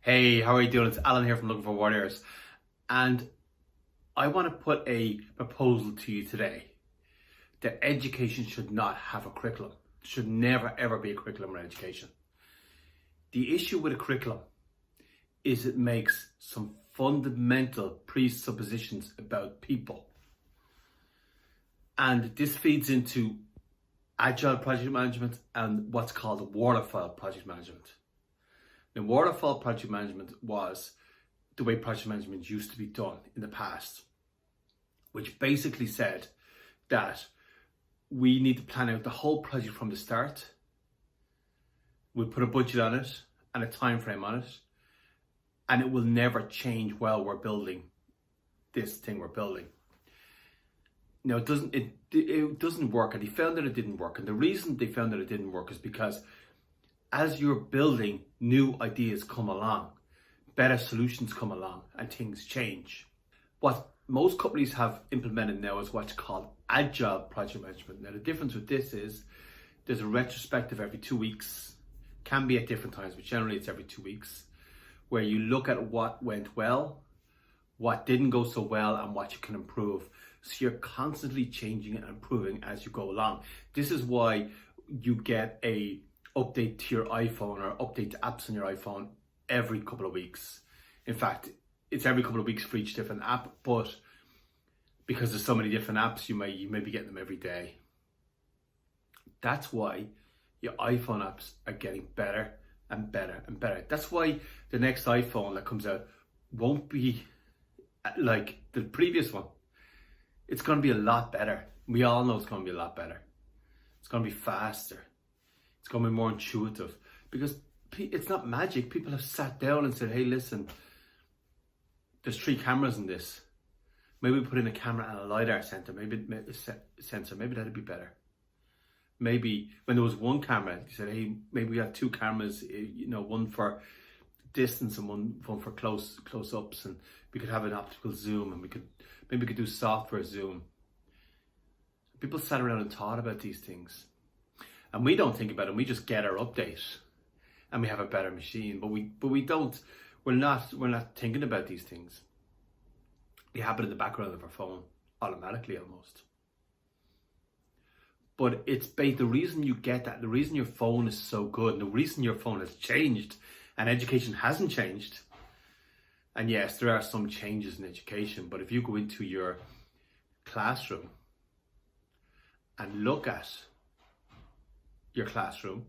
Hey, how are you doing? It's Alan here from Looking for Warriors, and I want to put a proposal to you today that education should not have a curriculum. There should never ever be a curriculum in education. The issue with a curriculum is it makes some fundamental presuppositions about people, and this feeds into agile project management and what's called waterfall project management. Now, waterfall project management was the way project management used to be done in the past, which basically said that we need to plan out the whole project from the start. We'll put a budget on it and a time frame on it, and it will never change while we're building this thing we're building. Now, it doesn't work, and they found that it didn't work. And the reason they found that it didn't work is because as you're building, new ideas come along, better solutions come along, and things change. What most companies have implemented now is what's called agile project management. Now, the difference with this is there's a retrospective every 2 weeks, can be at different times, but generally it's every 2 weeks, where you look at what went well, what didn't go so well, and what you can improve. So you're constantly changing and improving as you go along. This is why you get a update to your iPhone or update to apps on your iPhone every couple of weeks. In fact, it's every couple of weeks for each different app, but because there's so many different apps, you may be getting them every day. That's why your iPhone apps are getting better and better and better. That's why the next iPhone that comes out won't be like the previous one. It's going to be a lot better. We all know it's going to be a lot better. It's going to be faster. It's going to be more intuitive, because it's not magic. People have sat down and said, hey, listen, there's 3 cameras in this. Maybe we put in a camera and a LiDAR sensor. Maybe that'd be better. Maybe when there was 1 camera, you said, hey, maybe we have 2 cameras, one for distance and one for close-ups, and we could have an optical zoom, and maybe we could do software zoom. People sat around and thought about these things. And we don't think about it. We just get our update, and we have a better machine. But we don't. We're not thinking about these things. They happen in the background of our phone automatically, almost. But it's the reason you get that. The reason your phone is so good, and the reason your phone has changed, and education hasn't changed. And yes, there are some changes in education. But if you go into your classroom and look at your classroom,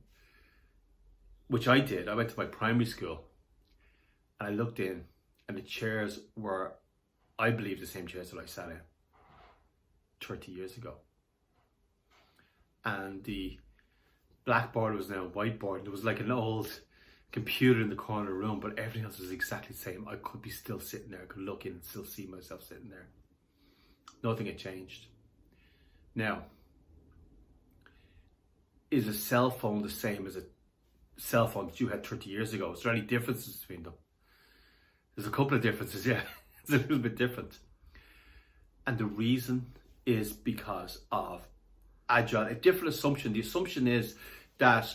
which I did. I went to my primary school and I looked in, and the chairs were, I believe, the same chairs that I sat in 30 years ago. And the blackboard was now a whiteboard. It was like an old computer in the corner of the room, but everything else was exactly the same. I could be still sitting there. I could look in and still see myself sitting there. Nothing had changed. Now, is a cell phone the same as a cell phone that you had 30 years ago? Is there any differences between them? There's a couple of differences, yeah. It's a little bit different. And the reason is because of agile, a different assumption. The assumption is that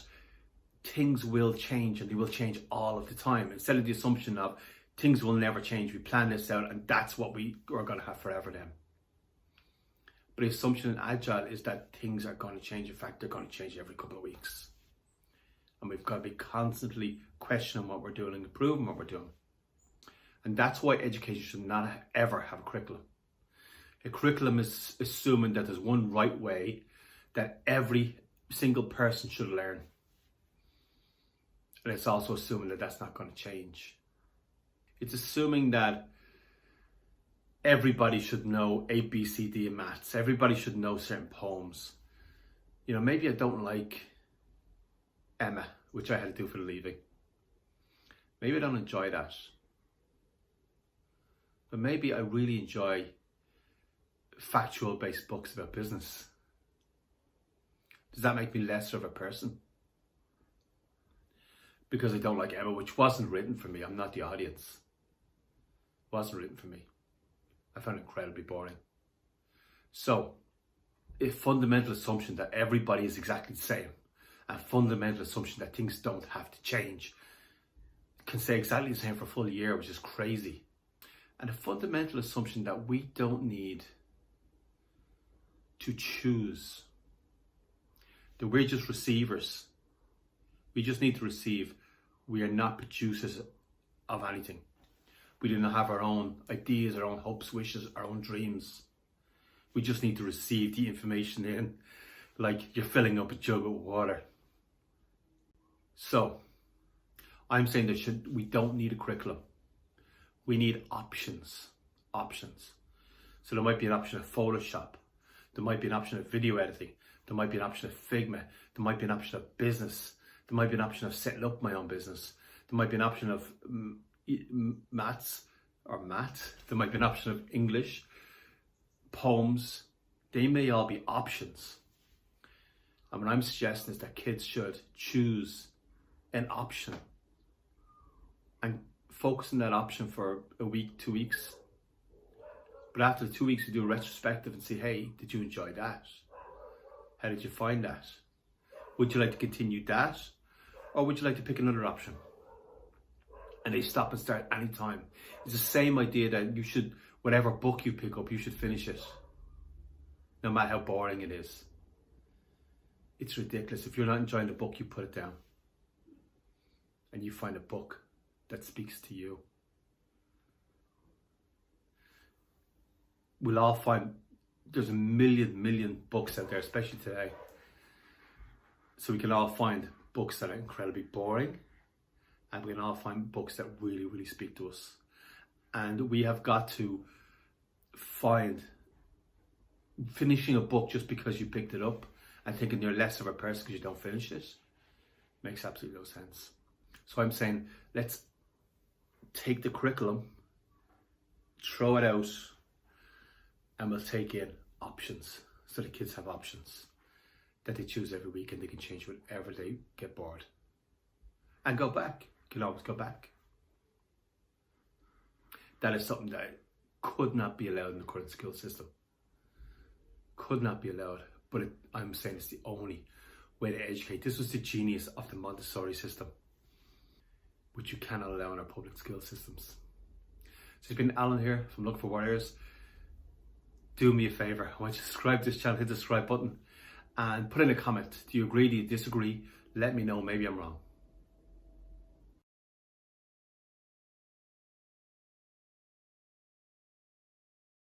things will change, and they will change all of the time, instead of the assumption of things will never change. We plan this out, and that's what we are going to have forever then. But the assumption in agile is that things are going to change. In fact, they're going to change every couple of weeks. And we've got to be constantly questioning what we're doing and improving what we're doing. And that's why education should not ever have a curriculum. A curriculum is assuming that there's one right way that every single person should learn. And it's also assuming that that's not going to change. It's assuming that everybody should know A, B, C, D in maths. Everybody should know certain poems. Maybe I don't like Emma, which I had to do for the leaving. Maybe I don't enjoy that. But maybe I really enjoy factual-based books about business. Does that make me lesser of a person? Because I don't like Emma, which wasn't written for me. I'm not the audience. It wasn't written for me. I found it incredibly boring. So, a fundamental assumption that everybody is exactly the same, a fundamental assumption that things don't have to change. can say exactly the same for a full year, which is crazy. And a fundamental assumption that we don't need to choose, that we're just receivers. We just need to receive. We are not producers of anything. We do not have our own ideas, our own hopes, wishes, our own dreams. We just need to receive the information in, like you're filling up a jug of water. So, I'm saying that we don't need a curriculum. We need options. Options. So there might be an option of Photoshop. There might be an option of video editing. There might be an option of Figma. There might be an option of business. There might be an option of setting up my own business. There might be an option of maths or math. There might be an option of English, poems. They may all be options. And what I'm suggesting is that kids should choose an option and focus on that option for a week, 2 weeks. But after the 2 weeks, we do a retrospective and say, hey, did you enjoy that? How did you find that? Would you like to continue that? Or would you like to pick another option? And they stop and start anytime. It's the same idea that you should, whatever book you pick up, you should finish it. No matter how boring it is. It's ridiculous. If you're not enjoying the book, you put it down. And you find a book that speaks to you. We'll all find there's a million books out there, especially today. So we can all find books that are incredibly boring, and we can all find books that really speak to us. And we have got to find finishing a book just because you picked it up and thinking you're less of a person because you don't finish it makes absolutely no sense. So I'm saying, let's take the curriculum, throw it out, and we'll take in options so the kids have options that they choose every week, and they can change whenever they get bored. And go back. You can always go back. That is something that could not be allowed in the current school system. Could not be allowed. But I'm saying it's the only way to educate. This was the genius of the Montessori system, which you cannot allow in our public school systems. So it's been Alan here from Look for Warriors. Do me a favour. I want you to subscribe to this channel, hit the subscribe button, and put in a comment. Do you agree? Do you disagree? Let me know. Maybe I'm wrong.